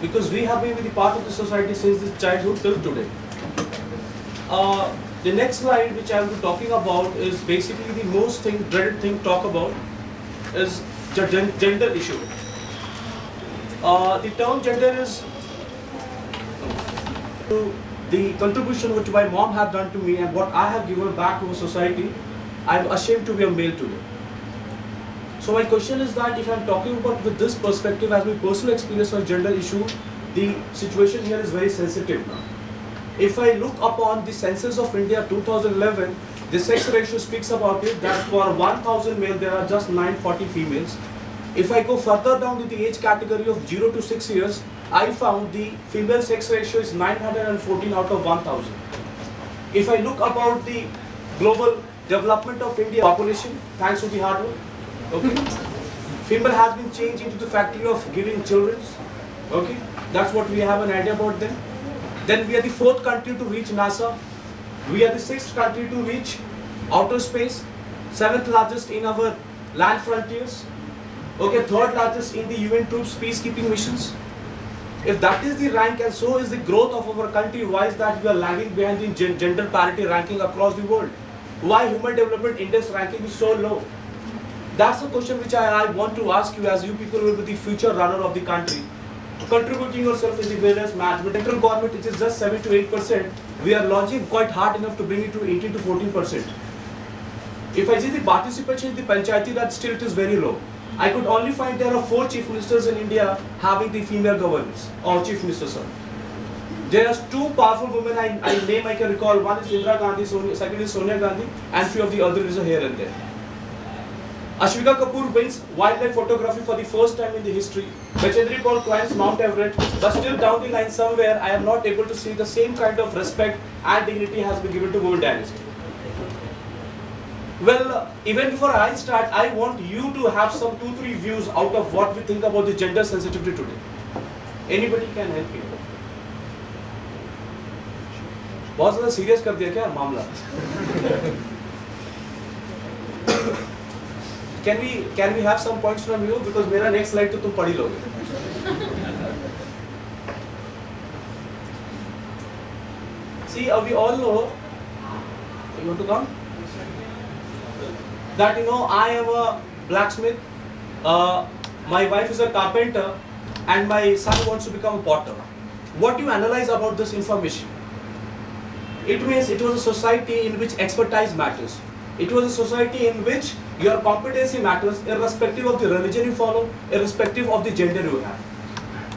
because we have been with the part of the society since the childhood till today. The next slide which I will be talking about is basically the most dreaded thing to talk about is the gender issue. The term gender is the contribution which my mom had done to me and what I have given back to a society. I'm ashamed to be a male today. So my question is that if I'm talking about with this perspective as my personal experience on gender issue, the situation here is very sensitive now. If I look upon the census of India 2011, the sex ratio speaks about it that for 1000 male there are just 940 females. If I go further down to the age category of 0 to 6 years, I found the female sex ratio is 914 out of 1000. If I look about the global development of India population, thanks to the hard work, okay, female has been changed into the factory of giving children, okay, that's what we have an idea about them. Then we are the 4th country to reach NASA, we are the 6th country to reach outer space, 7th largest in our land frontiers, okay, 3rd largest in the UN troops peacekeeping missions. If that is the rank and so is the growth of our country, why is that we are lagging behind in gender parity ranking across the world? Why Human Development Index ranking is so low? That's the question which I want to ask you, as you people will be the future runner of the country. Contributing yourself in the various management. Central government, which is just 7 to 8%, we are launching quite hard enough to bring it to 18 to 14%. If I see the participation in the panchayati, that still it is very low. I could only find there are 4 chief ministers in India having the female governance, or chief minister, sir. There are 2 powerful women I can recall. One is Indira Gandhi, second is Sonia Gandhi, and few of the others are here and there. Ashwika Kapoor wins wildlife photography for the first time in the history. Bachendri Paul climbs Mount Everest, but still down the line somewhere I am not able to see the same kind of respect and dignity has been given to women dynasty. Well, even before I start, I want you to have some 2-3 views out of what we think about the gender sensitivity today. Anybody can help me? बहुत ज़्यादा serious कर दिया क्या मामला? Can we have some points from you, because मेरा next slide तो तुम पढ़ ही लोगे. See, we all know. You want to come? That I am a blacksmith. My wife is a carpenter, and my son wants to become a potter. What do you analyze about this information? It means it was a society in which expertise matters. It was a society in which your competency matters irrespective of the religion you follow, irrespective of the gender you have.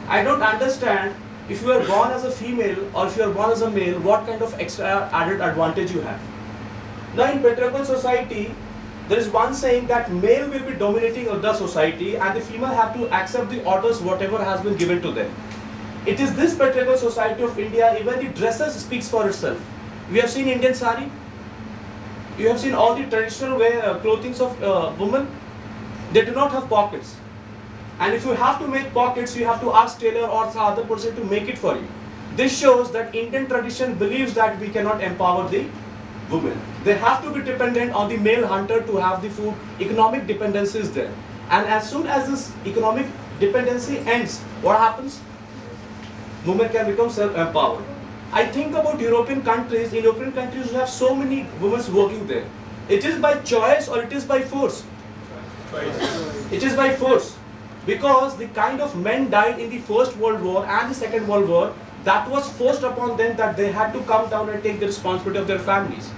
I don't understand if you are born as a female or if you are born as a male, what kind of extra added advantage you have. Now in patriarchal society, there is one saying that male will be dominating the society and the female have to accept the orders whatever has been given to them. It is this patriarchal society of India, even the dresses speaks for itself. We have seen Indian sari. You have seen all the traditional clothing of women. They do not have pockets. And if you have to make pockets, you have to ask tailor or some other person to make it for you. This shows that Indian tradition believes that we cannot empower the women. They have to be dependent on the male hunter to have the food. Economic dependency is there. And as soon as this economic dependency ends, what happens? Women can become self-empowered. I think about European countries. In European countries, you have so many women working there. It is by choice or it is by force? It is by force. Because the kind of men died in the First World War and the Second World War, that was forced upon them that they had to come down and take the responsibility of their families.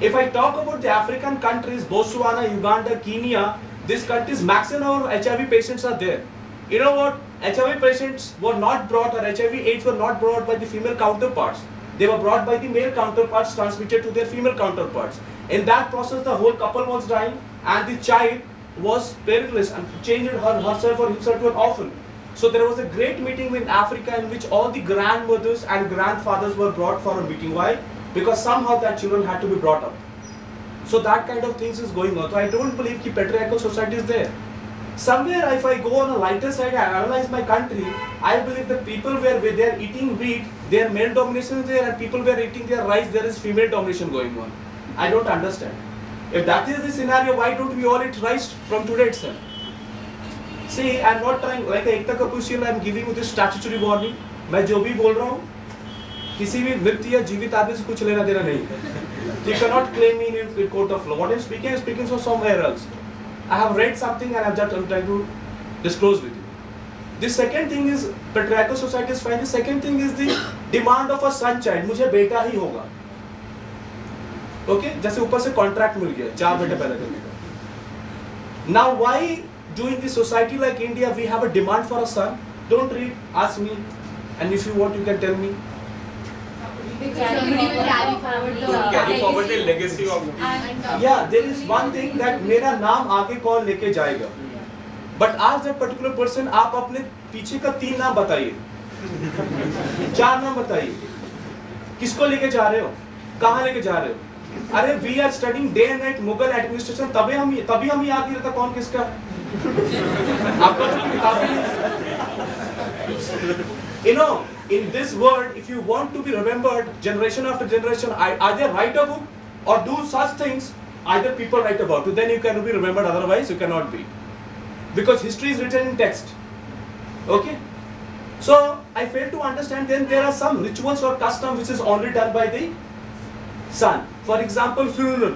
If I talk about the African countries, Botswana, Uganda, Kenya, these countries, maximum of HIV patients are there. You know what? HIV patients were not brought, or HIV AIDS were not brought by the female counterparts. They were brought by the male counterparts, transmitted to their female counterparts. In that process, the whole couple was dying and the child was parentless and changed herself or himself to an orphan. So there was a great meeting in Africa in which all the grandmothers and grandfathers were brought for a meeting. Why? Because somehow that children had to be brought up. So that kind of things is going on. So I don't believe that patriarchal society is there. Somewhere if I go on a lighter side and analyze my country, I believe that people where they are eating wheat, their male domination is there, and people where eating their rice, there is female domination going on. I don't understand. If that is the scenario, why don't we all eat rice from today itself? See, I'm not trying like Ekta Kapoor serial. I'm giving you this statutory warning. मैं जो भी बोल रहा हूँ, किसी भी मृत या जीवित आदमी से कुछ लेना देना नहीं. You cannot claim me in court of law. What I'm speaking from somewhere else. I have read something and I'm trying to disclose with you. The second thing is patriarchal society is fine. The second thing is the demand of a son child. मुझे बेटा ही होगा. Okay? जैसे ऊपर से contract मिल गया, 4 बेटे पैदा करने का. Now why do in the society like India we have a demand for a son? Don't read, ask me, and if you want you can tell me. Carry forward the legacy of. Yeah, there is one thing that मेरा नाम आगे कौन लेके जाएगा. But ask that particular person, आप अपने पीछे का 3 नाम बताइए, 4 नाम बताइए. किसको लेके जा रहे हो, कहाँ लेके जा रहे हो. अरे we are studying day and night Mughal administration, तभी हम याद नहीं रहता कौन किसका. आपको तो काफी, you know, in this world, if you want to be remembered generation after generation, either write a book or do such things, either people write about it, then you can be remembered, otherwise you cannot be. Because history is written in text. Okay? So, I fail to understand then there are some rituals or custom which is only done by the son. For example, funeral.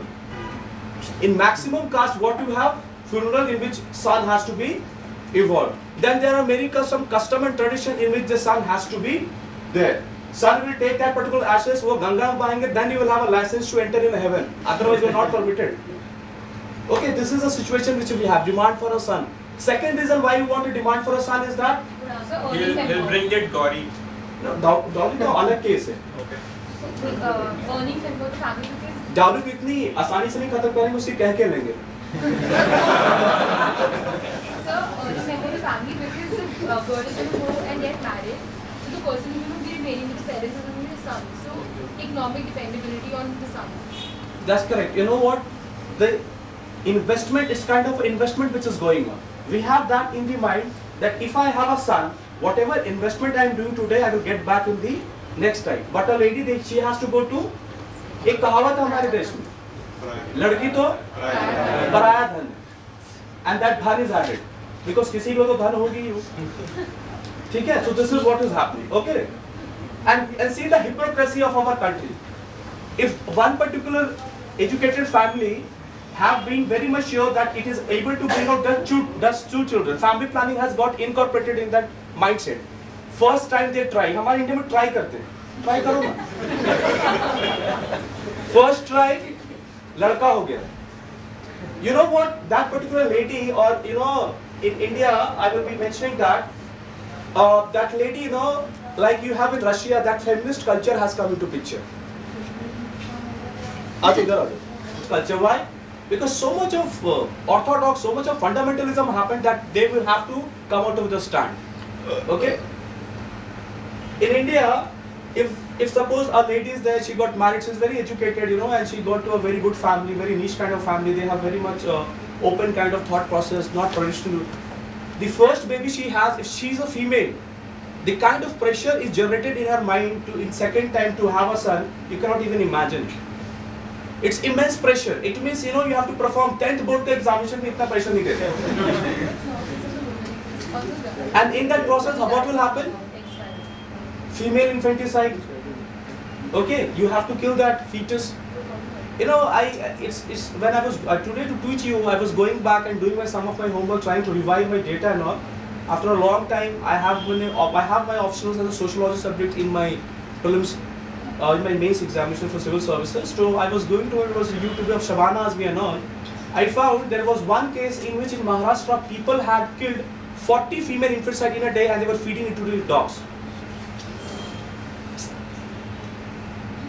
In maximum caste, what you have? Funeral in which son has to be involved. Then there are many custom and tradition in which the son has to be there. Son will take that particular ashes, वो गंगा में बहाएंगे, then you will have a license to enter in heaven. Otherwise, you are not permitted. Okay, this is a situation which we have, demand for a son. Second reason why you want to demand for a son is that He'll bring it Gauri. no, dowry तो अलग case है. Okay. earnings and go to family because dowry को इतनी आसानी से नहीं खत्म करेंगे, उसे कह के लेंगे. so earning member of family because the girl is going to go and get married, so the person who will be remaining with the parents is going to be the son. So economic dependability on the son. That's correct. You know what? The investment is kind of investment which is going on. We have that in the mind that if I have a son, whatever investment I am doing today, I will get back in the next time. But a lady, she has to go to, एक कहावत है हमारे देश में, लड़की तो पराया धन, and that धन is added because किसी को तो धन होगी ही. ठीक है? So this is what is happening. Okay? And see the hypocrisy of our country. If one particular educated family have been very much sure that it is able to bring out just two children, family planning has got incorporated in that mindset. First time they try, हमारे India में try करते हैं, try करो ना. First try, लड़का हो गया. You know what? That particular lady, or you know, in India, I will be mentioning that that lady, you know, like you have in Russia, that feminist culture has come into picture. Culture, why? Because so much of orthodox, so much of fundamentalism happened that they will have to come out of the stand. Okay? In India, if suppose a lady is there, she got married, she's very educated, you know, and she got to a very good family, very niche kind of family, they have very much open kind of thought process, not traditional. The first baby she has, if she's a female, the kind of pressure is generated in her mind to, in second time to have a son, you cannot even imagine. It's immense pressure. It means, you know, you have to perform 10th board examination में इतना pressure नहीं देते. And in that process, what will happen? Female infanticide. Okay, you have to kill that fetus. You know, it's when I was today to teach you, I was going back and doing some of my homework, trying to revive my data and all. After a long time, I have my optionals as a sociology subject in my prelims. In my mains examination for civil services. So I was going to YouTube of Shabana Azmi and all. I found there was one case in which in Maharashtra people had killed 40 female infanticide in a day and they were feeding it to the dogs.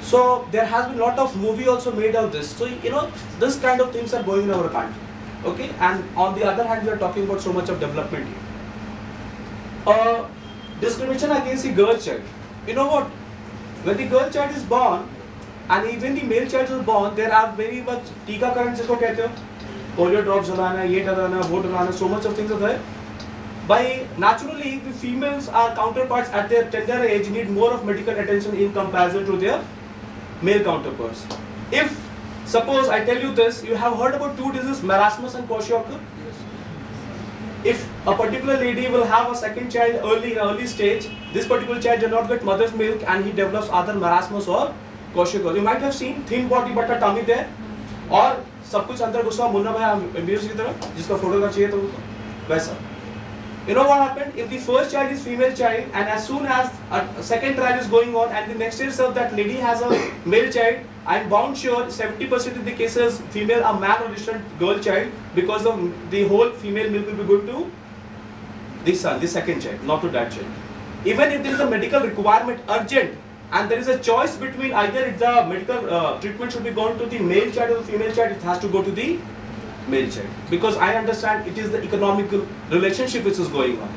So there has been a lot of movie also made of this. So you know, this kind of things are going in our country. Okay, and on the other hand, we are talking about so much of development here. Discrimination against the girl child. You know what? When the girl child is born, and even the male child is born, there are very much टीकाकरण जिसको कहते हो, polio drops डलाना, ये डलाना, वो डलाना, so much of things are there. By naturally, the females are counterparts at their tender age need more of medical attention in comparison to their male counterparts. If suppose I tell you this, you have heard about two diseases, marasmus and kwashiorkor. if a particular lady will have a second child in early stage, this particular child does not get mother's milk and he develops either marasmus or kwashiorkor. You might have seen thin body but a tummy there, और सब कुछ अंदर घुसा मुन्ना भाई music की तरफ जिसका photograph चाहिए तो वैसा. You know what happened? If the first child is female child and as soon as a second trial is going on and the next year itself that lady has a male child, I'm bound sure 70% of the cases female a man or different girl child because of the whole female milk will be going to the son, the second child, not to that child. Even if there is a medical requirement urgent and there is a choice between either the medical treatment should be gone to the male child or the female child, it has to go to the male child, because I understand it is the economical relationship which is going on.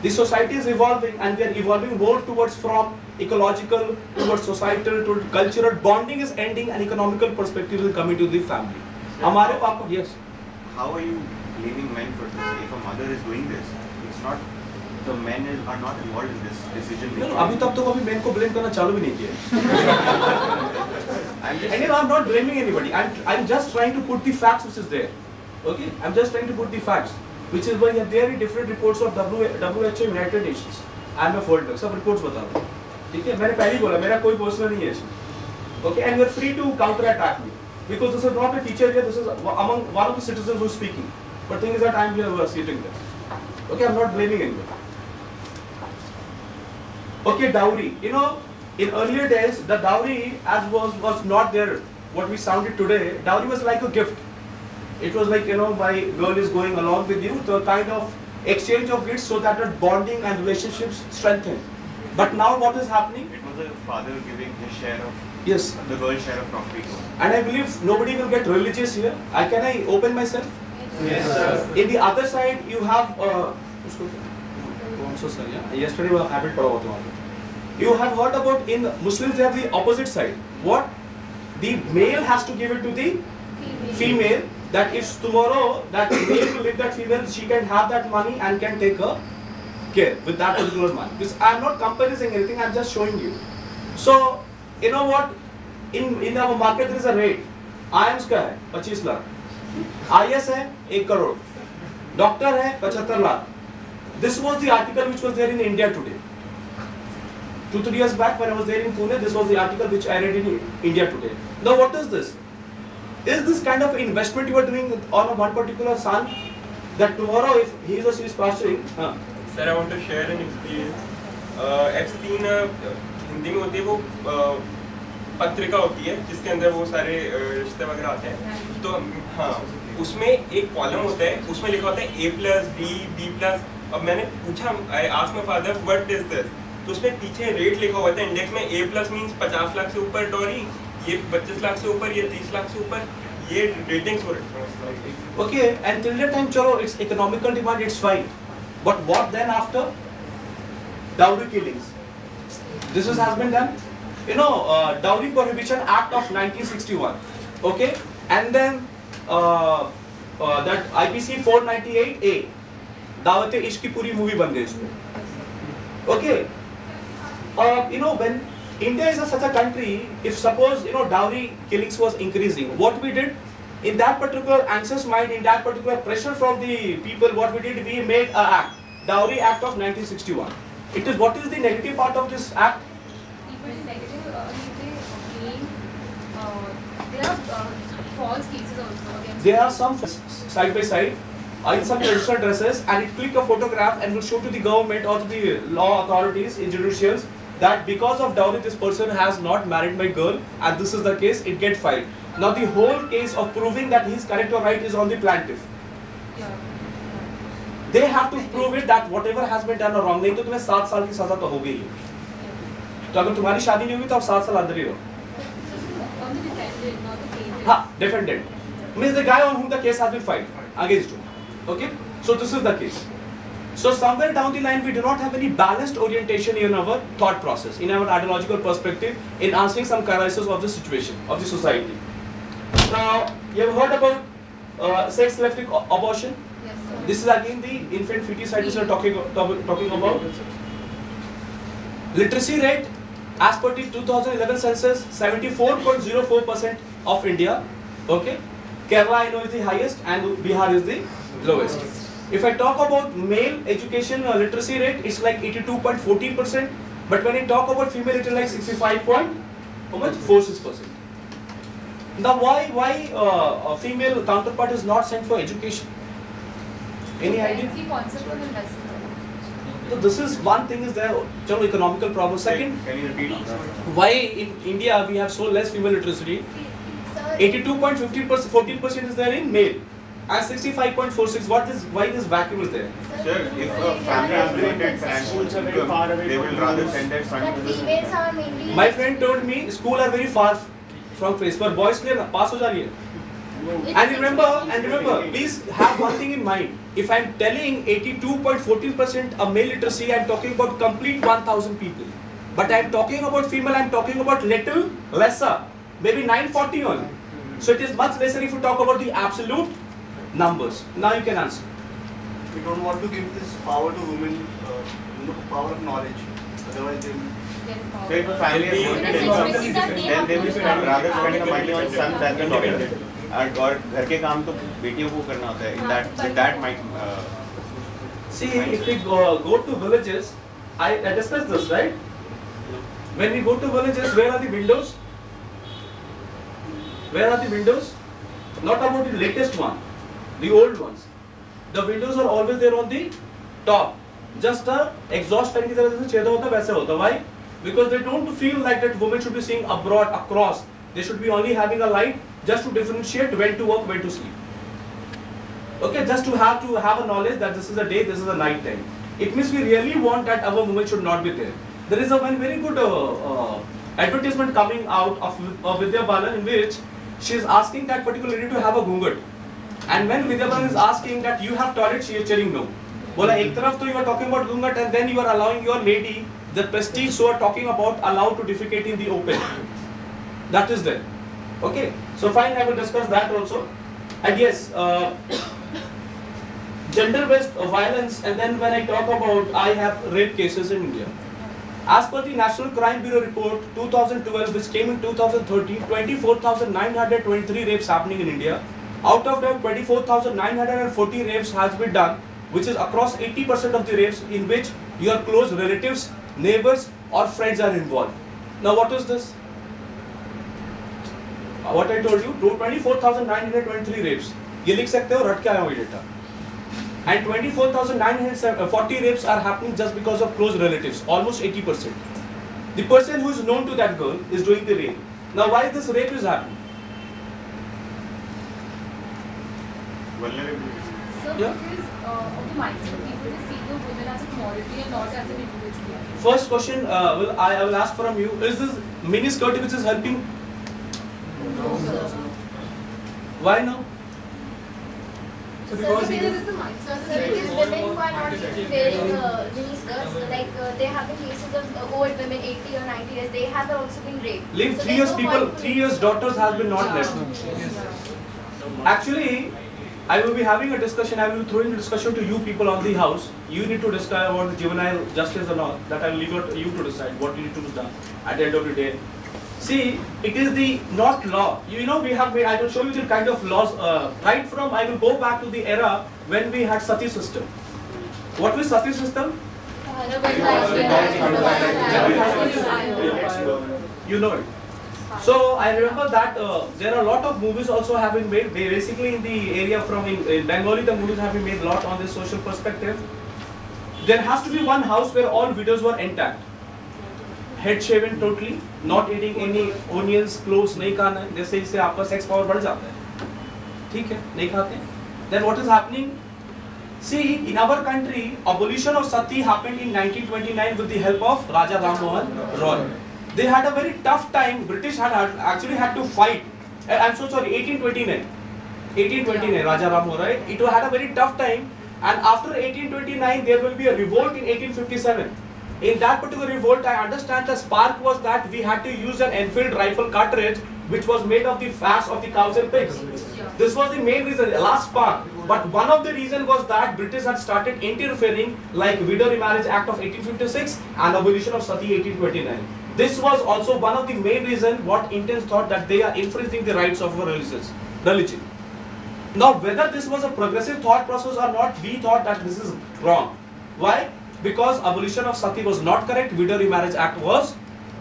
The society is evolving and we are evolving more towards from ecological towards societal to cultural. Bonding is ending and economical perspective is coming to the family. हमारे पापा, yes. How are you blaming men for this? If a mother is doing this, it's not, the men are not involved in this decision making. No, अभी तक तो कभी men को blame करना चालू भी नहीं किया. And I'm not blaming anybody. I'm just trying to put the facts which is there. Okay, I'm just trying to put the facts, which is why there are different reports of WHO, United Nations. I'm a folder. सब reports बता रहा हूँ. ठीक है, मैंने पहले ही बोला मेरा कोई personal नहीं है इसमें. Okay, and you're free to counter-attack me because this is not a teacher here. This is among one of the citizens who's speaking. But thing is that I'm here sitting there. Okay, I'm not blaming anybody. Okay, dowry. You know, in earlier days, the dowry as was not there. What we sounded today, dowry was like a gift. It was like, you know, my girl is going along with you, the kind of exchange of gifts so that the bonding and relationships strengthen. But now what is happening? It was a father giving his share of, yes, the girl's share of property. And I believe nobody will get religious here. Can I open myself? Yes, sir. In the other side, you have, I'm so sorry, yeah? Yesterday I haven't told about it. You have heard about in Muslims they have the opposite side. What? The male has to give it to the female. That if tomorrow that male will leave that female, she can have that money and can take her care with that particular money. Because I am not comparing anything, I am just showing you. So, you know what? In our market there is a rate. IIMS का है 25 lakh, IS है 1 crore, doctor है 75 lakh. This was the article which was there in India today. 2-3 years back when I was there in Pune, this was the article which I read in India today. Now what is this? Is this kind of investment you are doing on one particular son that tomorrow if he or she is passing? Sir, I want to share an experience. I've seen Hindi में होती है वो पत्रिका होती है जिसके अंदर वो सारे रिश्ते वगैरह आते हैं. तो हाँ, उसमें एक कॉलम होता है, उसमें लिखा होता है A+, B+. अब मैंने पूछा, I asked my father what is this? तो उसमें पीछे रेट लिखा हुआ था इंडेक्स में. A+ मीन्स 50 लाख से ऊपर डॉरी, ये 25 लाख से ऊपर, ये 30 लाख से ऊपर, ये रेटिंग्स हो रहे हैं. Okay, and till that time, chalo, it's economical demand, it's fine. But what then after? Dowry killings. This has been done. You know, Dowry Prohibition Act of 1961. Okay, and then that IPC 498A. Dawat-e-Ishq की पूरी movie बन गई इसमें. Okay, you know when India is such a country, if suppose, you know, dowry killings was increasing, what we did, in that particular anxious mind, in that particular pressure from the people, what we did, we made an act, Dowry Act of 1961. It is, what is the negative part of this act? People is negative, there are false cases also against. There are some side by side, in some traditional dresses, and it click a photograph and will show to the government or to the law authorities in judicials that because of dowry this person has not married my girl and this is the case, it gets filed. Now the whole case of proving that he is correct or right is on the plaintiff. Yeah. They have to prove it that whatever has been done or wrong. नहीं तो तुम्हें 7 साल की सजा तो हो गई है. तो अगर तुम्हारी शादी नहीं होगी तो आप 7 साल अंदर ही रहो. On the defendant, not the plaintiff. हाँ, defendant means the guy on whom the case has been filed against you. Okay, so this is the case. So somewhere down the line we do not have any balanced orientation in our thought process, in our ideological perspective, in answering some crises of the situation of the society. Now you have heard about sex-selective abortion. Yes, sir. This is again the infant feticide we are talking about. Literacy rate as per the 2011 census, 74.04% of India. Okay, Kerala I know is the highest and Bihar is the lowest. If I talk about male education literacy rate, it's like 82.14%. But when I talk about female, it is like 65.46%. Now, why a female counterpart is not sent for education? Any idea? The concept of investment. So this is one thing is there. Chalo, economical problem. Second, Can you repeat? why in India we have so less female literacy? 82.15%, 14% is there in male, and 65.46. Why this vacuum is there? Sir, if a family has limited financial income, they will rather send their son But to the females are mainly. My friend told me school are very far from place, but boys clear pass ho ja rahi hai. And remember, please have one thing in mind. If I'm telling 82.14% a male literacy, I'm talking about complete 1,000 people. But I'm talking about female, I'm talking about little lesser, maybe 940 only. So it is much lesser if you talk about the absolute numbers. Now you can answer. We don't want to give this power to women, power of knowledge. Otherwise, they will. So if a family has limited income, then they will rather spend the money on sons than the daughters. और घर के काम तो बेटियों को करना होता है. In that might. See, if we go to villages, I discussed this, right? When we go to villages, where are the windows? Where are the windows? Not about the latest one, the old ones. The windows are always there on the top. Just a exhaust fan की तरह जैसे छेदा होता है वैसे होता है. Why? Because they don't feel like that women should be seeing abroad across. They should be only having a light just to differentiate when to work, when to sleep. Okay, just to have a knowledge that this is a day, this is a night time. It means we really want that our women should not be there. There is a very good advertisement coming out of Vidya Balan in which she is asking that particular lady to have a gungat. And when Vidya Balan is asking that you have toilet, she is telling no. Bola, ek taraf to you are talking about gungat and then you are allowing your lady the prestige so are talking about allowed to defecate in the open. That is there. Okay, so fine, I will discuss that also. And yes, gender-based violence, and then when I talk about, I have rape cases in India. As per the National Crime Bureau report 2012, which came in 2013, 24,923 rapes happening in India. Out of them, 24,940 rapes has been done, which is across 80% of the rapes in which your close relatives, neighbors or friends are involved. Now what is this? What I told you, 24,923 rapes. ये लिख सकते हो, रट के आया हूँ ये data. And 24,940 rapes are happening just because of close relatives, almost 80%. The person who is known to that girl is doing the rape. Now why this rape is happening? Vulnerability. So Yeah. because of the mindset of people to see the women as a commodity and not as an individual. First question, I will ask from you: is this mini skirt which is helping? Why no? So because women who are not wearing mini skirts, like there have been cases of old women, 80 or 90 years, they have also been raped. Live So 3 there's years no people, point 3 years daughters has been not left. Actually, I will be having a discussion, I will throw in a discussion to you people on the house. You need to discuss about the juvenile justice and all. That I will leave it to you to decide what you need to do done at the end of the day. See, it is the not law. You know, we have made, I will show you the kind of laws, right from, I will go back to the era when we had Sati system. What was Sati system? You know it. So I remember that there are a lot of movies also have been made. Basically in the area from in Bengali, the movies have been made a lot on this social perspective. There has to be one house where all widows were intact, head shaven totally, not eating any onions, cloves, नहीं खाना है. जैसे इससे आपका sex power बढ़ जाता है. ठीक है, नहीं खाते. Then what is happening? See, in our country, abolition of sati happened in 1929 with the help of Raja Ram Mohan Roy. They had a very tough time. British actually had to fight. I'm so sorry, 1829. 1829, Raja Ram Mohan Roy. It had a very tough time. And after 1829, there will be a revolt in 1857. In that particular revolt, I understand the spark was that we had to use an Enfield rifle cartridge, which was made of the fats of the cows and pigs. This was the main reason, the last spark. But one of the reasons was that British had started interfering, like Widow Remarriage Act of 1856 and abolition of sati 1829. This was also one of the main reasons what Indians thought that they are infringing the rights of our religion. Now, whether this was a progressive thought process or not, we thought that this is wrong. Why? Because abolition of sati was not correct, Widow Remarriage Act was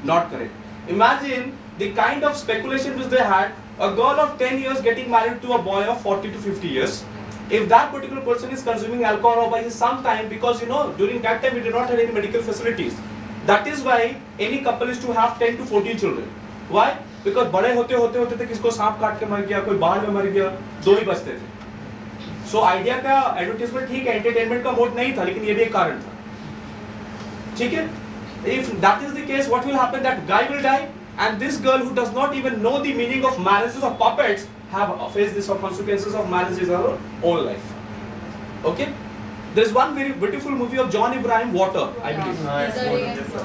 not correct. Imagine the kind of speculation which they had, a girl of 10 years getting married to a boy of 40 to 50 years. If that particular person is consuming alcohol or by some time, because during that time we did not have any medical facilities. That is why any couple is to have 10 to 14 children. Why? Because बड़े होते होते किसको सांप काट के मर गया, कोई बाढ़ में मर गया, 2 ही बचते थे. So आइडिया का एडवर्टाइजमेंट ठीक है, एंटरटेनमेंट का मोड नहीं था, लेकिन ये भी एक कारण था. ठीक है? If that is the case, what will happen? That guy will die, and this girl who does not even know the meaning of marriages or puppets have faced these consequences of marriages in her own life. Okay? There is one very beautiful movie of John Ibrahim, Water, I believe.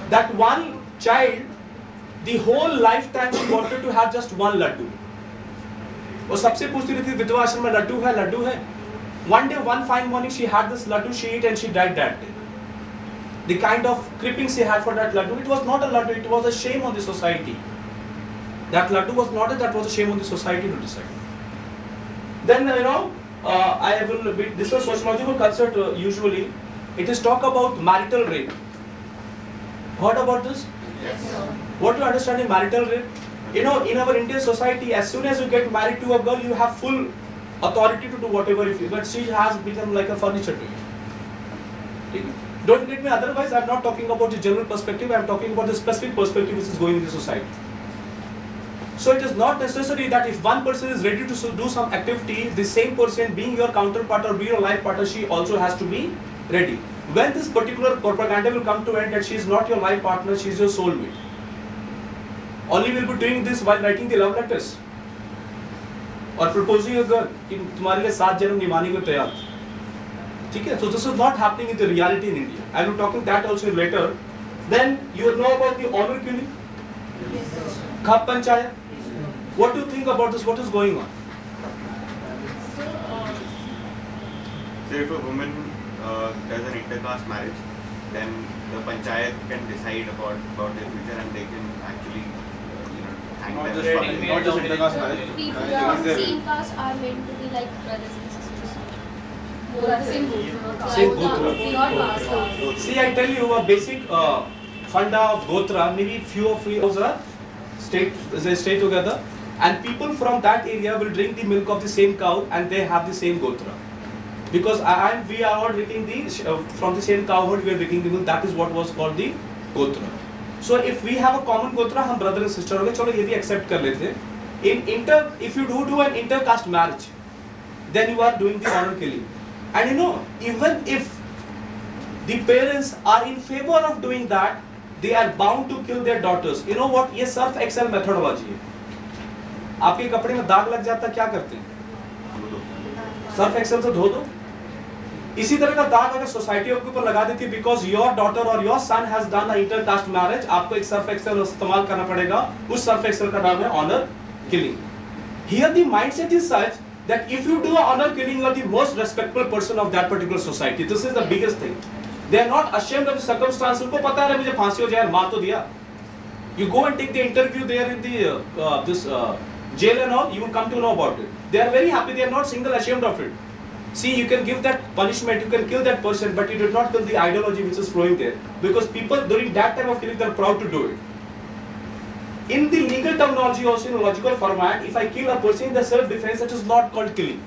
That one child, the whole lifetime she wanted to have just one laddu. वो सबसे पूछती रहती थी विधवा आश्रम में लड्डू है. One day, one fine morning, she had this laddu, she ate and she died that day. The kind of creeping she had for that laddu, it was not a laddu, it was a shame on the society. That laddu was not that was a shame on the society to decide. Then I will be, this is sociological concept usually. It is talk about marital rape. Heard about this? Yes, sir. What do you understand in marital rape? In our Indian society, as soon as you get married to a girl, you have full authority to do whatever you feel. But she has become like a furniture to you. Don't get me otherwise, I am not talking about the general perspective, I am talking about the specific perspective which is going in the society. So it is not necessary that if one person is ready to do some activity, the same person being your counterpart or being your life partner, she also has to be ready. When this particular propaganda will come to end that she is not your life partner, she is your soulmate. Only will be doing this while writing the love letters or proposing a girl कि तुम्हारे लिए 7 जन्म निभाने को तैयार. ठीक है? So this is not happening in the reality in India. I will be talking that also later. Then you know about the honor killing, Khap Panchayat. What do you think about this? What is going on? So if a woman does an intercaste marriage, then the panchayat can decide about their future and they can actually thank Not them just for for- not just intercaste marriage. People of same caste are meant to be like brothers and sisters. Same Gotra. Same Gotra. Not caste. See, I tell you a basic funda of Gotra. Maybe few of you are they stay together, and people from that area will drink the milk of the same cow, and they have the same Gotra. Because we are all drinking from the same cow herd, we are drinking the milk. That is what was called the Gotra. So if we have a common Gotra, हम brother and sister हो गए. चलो ये भी accept कर लेते हैं. If you do an intercaste marriage, then you are doing the honor killing. And even if the parents are in favor of doing that, they are bound to kill their daughters. You know what? ये Surf Excel methodology है. आपके कपड़े में दाग लग जाता है, क्या करते हैं? सर्फ एक्सेल से धो दो. इसी तरह का दाग अगर सोसाइटी आपके ऊपर लगा देती है बिकॉज योर डॉटर और your son has done a intercaste marriage, आपको एक सर्फ एक्सेल इस्तेमाल करना पड़ेगा. उस सर्फ एक्सेल का नाम है honour killing. Here the mindset is such that if you do an honor killing, you are the most respectable person of that particular society. This is the biggest thing. They are not ashamed of the circumstance. उनको पता है मुझे फांसी हो जाए, मार तो दिया. You go and take the interview there in the jail and all, you will come to know about it. They are very happy. They are not single ashamed of it. See, you can give that punishment, you can kill that person, but you did not kill the ideology which is flowing there. Because people during that time of killing, they are proud to do it. In the legal terminology, also in a logical format, if I kill a person in the self-defense, it is not called killing.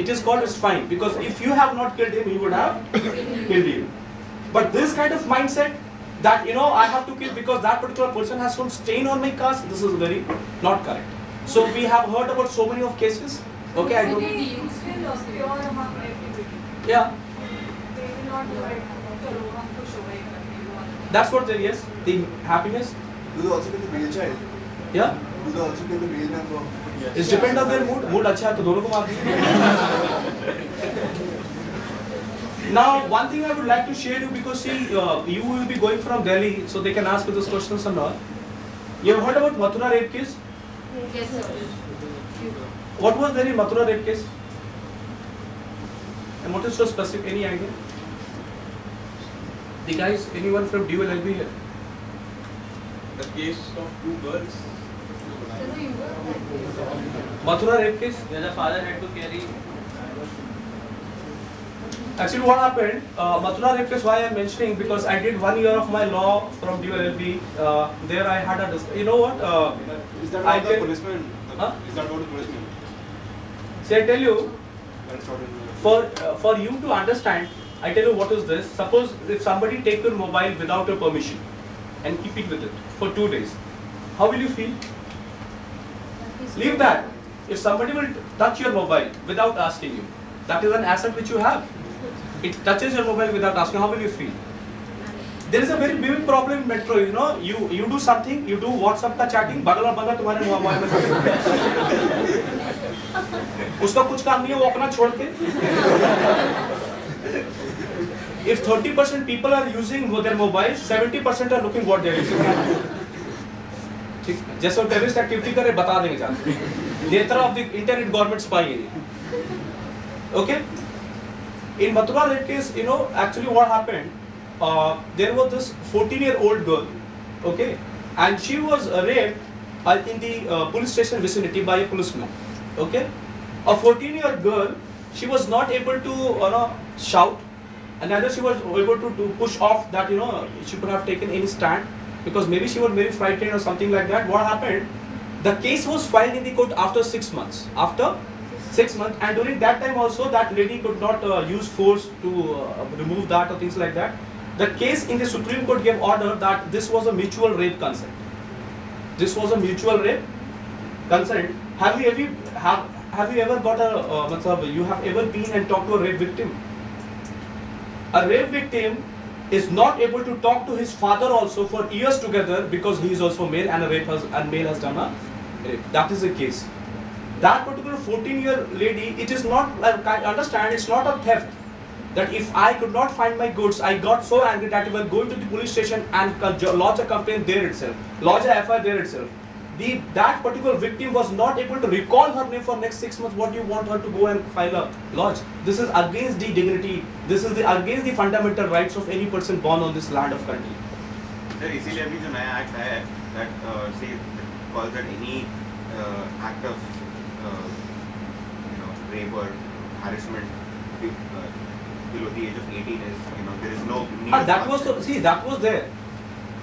It is called as fine. Because if you have not killed him, he would have killed you. But this kind of mindset that I have to kill because that particular person has some stain on my caste, this is very not correct. So we have heard about so many of cases. Okay, I don't. Yeah. That's what there is. The happiness. Do they also get the male child? Yeah. Do they also get the male member? It's depend on their mood. Mood अच्छा है तो दोनों को मार दीजिए. Now, one thing I would like to share you because see, you will be going from Delhi, so they can ask you those questions and all. You have heard about Mathura rape case? Yes, sir. What was there in Mathura rape case? And what is so specific? Any idea? The guys, anyone from DULLB here? The case of 2 girls. Mathura rape case? Where the father had to carry Actually, what happened? Mathura rape case. Why I'm mentioning, because I did 1 year of my law from DLLB. There I had a. You know what? Is that I what the can- policeman? Huh? Is that what the policeman? See, I tell you, That's not in for you to understand, I tell you what is this. Suppose if somebody take your mobile without your permission and keep it with it for 2 days, how will you feel? Leave that. If somebody will touch your mobile without asking you, that is an asset which you have. It touches your mobile without asking, how will you feel? There is a very big problem in metro, you know, you do something, you do WhatsApp का chatting, बगल में बंदा तुम्हारे mobile में उसका कुछ काम नहीं है, वो अपना छोड़ के. If 30% people are using their mobiles, 70% are looking what they are using. ठीक, जैसे वो टेररिस्ट एक्टिविटी करे बता देंगे जाके. Nature of the internet government spy area. Okay? In Mathura rape case, you know, actually what happened, there was this 14-year-old girl, okay, and she was raped in the police station vicinity by a policeman, okay. A 14-year girl, she was not able to shout, and neither she was able to push off that, you know, she could have taken any stand, because maybe she was very frightened or something like that. What happened? The case was filed in the court after 6 months. After 6 months, and during that time also, that lady could not use force to remove that or things like that. The case in the Supreme Court gave order that this was a mutual rape consent. This was a mutual rape consent. Have you ever got a you have ever been and talked to a rape victim? A rape victim is not able to talk to his father also for years together because he is also male and male has done a rape. That is the case. That particular 14-year lady, it is not, I understand, it's not a theft. That if I could not find my goods, I got so angry that I was going to the police station and lodge a complaint there itself, lodge a FIR there itself. That particular victim was not able to recall her name for next 6 months. What do you want her to go and file a lodge? This is against the dignity. This is against the fundamental rights of any person born on this land of country. Sir, इसीलिए अभी जो नया act आया है, that say calls that any act of rape or harassment below the age of 18 is, there is no need. That was there.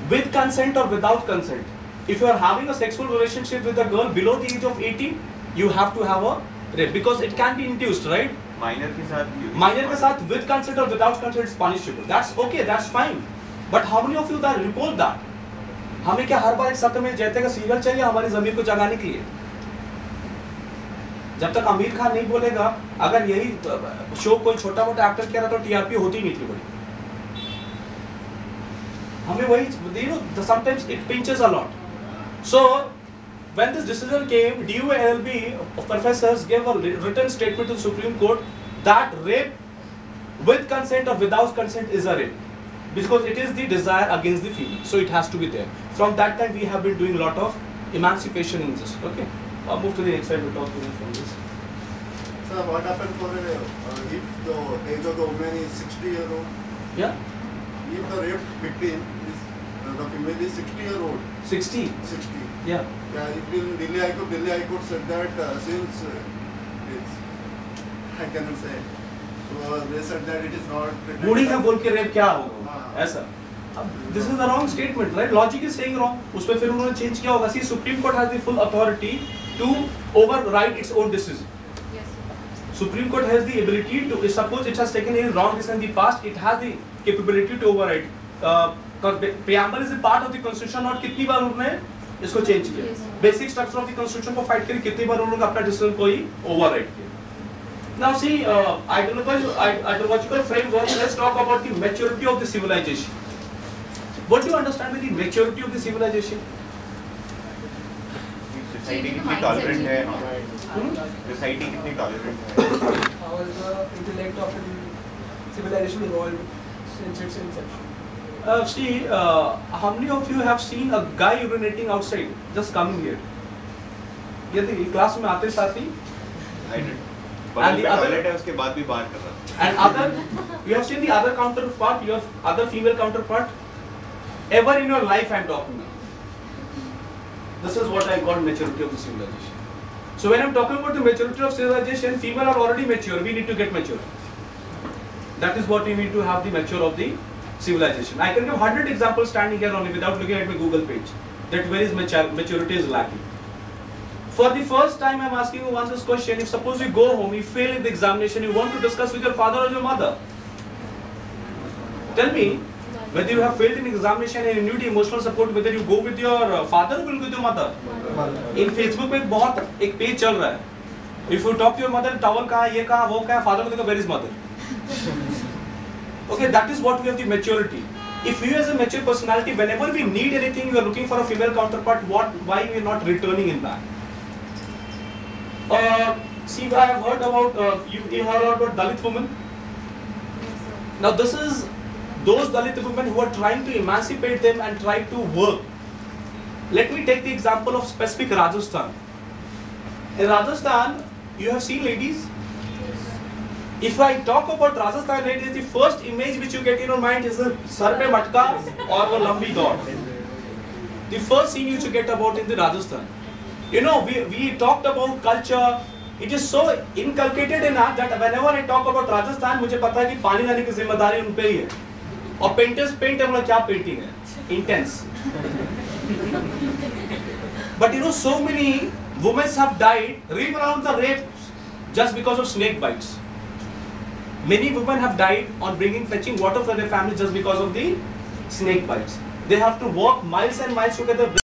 With consent or without consent. If you are having a sexual relationship with a girl below the age of 18, you have to have a rape because it can be induced, right? Minor के साथ. Minor के साथ with consent or without consent is punishable. That's okay, that's fine. But how many of you that report that? हमें क्या हर बार एक सत्यमेव जयते का सीरियल चाहिए हमारी जमीन को जगाने के लिए? जब तक आमिर खान नहीं बोलेगा, अगर यही शो कोई छोटा मोटा एक्टर कह रहा तो टीआरपी होती ही नहीं थी बड़ी. हमें वही, sometimes it pinches a lot. So when this decision came, DU and LLB professors gave a written statement to the Supreme Court that rape with consent or without consent is a rape because it is the desire against the female, so it has to be there. From that time we have been doing a lot of emancipation in this. Okay, I'll move to the next slide. We'll talk to you from this. Sir, what happened for if the age of the woman is 60-year-old? Yeah, If the rape victim is the female is 60-year-old. 60. 60. Yeah. Yeah, it will Delhi High Court said that since it's, I cannot say. So they said that it is not. बूढ़ी है बोल के rape क्या होगा? हाँ. ऐसा. This is the wrong statement, right? Logic is saying wrong. उसमें फिर उन्होंने change किया होगा. See, Supreme Court has the full authority to override its own decision. Yes. Supreme Court has the ability to, suppose it has taken a wrong decision in the past, it has the capability to override. Preamble is a part of the constitution और कितनी बार उन्होंने इसको change किया. Yes. Basic structure of the constitution को fight करी कितनी बार उन्होंने अपना decision को ही override किया. Now see, ideological framework. Let's talk about the maturity of the civilization. What do you understand by the maturity of the civilization? Society कितनी tolerant है? Society कितनी tolerant है? How has the intellect of the civilization evolved since its inception? See, how many of you have seen a guy urinating outside, just coming here? यदि class में आते साथ ही. I did. And the other- toilet है उसके बाद भी बाहर कर रहा. And other, you have seen the other counterpart, you have other female counterpart. Ever in your life I am talking now. This is what I call maturity of the civilization. So when I am talking about the maturity of civilization, female are already mature, we need to get mature. That is what we need to have the mature of the civilization. I can give 100 examples standing here only without looking at my Google page. That where is maturity is lacking. For the first time, I'm asking you once this question. If suppose you go home, you fail in the examination, you want to discuss with your father or your mother. Tell me, whether you have failed in examination and you need emotional support, whether you go with your father or with your mother. In Facebook में बहुत एक page चल रहा है. If you talk to your mother, towel कहाँ, ये कहाँ, वो कहाँ, father को देखो, where is mother? Okay, that is what we have the maturity. If you as a mature personality, whenever we need anything, you are looking for a female counterpart. Why we are not returning in that? See, I have heard about you heard about Dalit women. Now this is those Dalit women who are trying to emancipate them and try to work. Let me take the example of specific Rajasthan. In Rajasthan, you have seen ladies. If I talk about Rajasthan ladies, the first image which you get in your mind is a sar pe matka or a lambi daud. The first scene which you get about in the Rajasthan. You know, we talked about culture. It is so inculcated in us that whenever I talk about Rajasthan, मुझे पता है कि पानी लाने की जिम्मेदारी उन पे ही है. और painters paint है, मतलब क्या painting है? Intense. But you know, so many women have died, read around the rape just because of snake bites. Many women have died on fetching water for their family just because of the snake bites. They have to walk miles and miles together.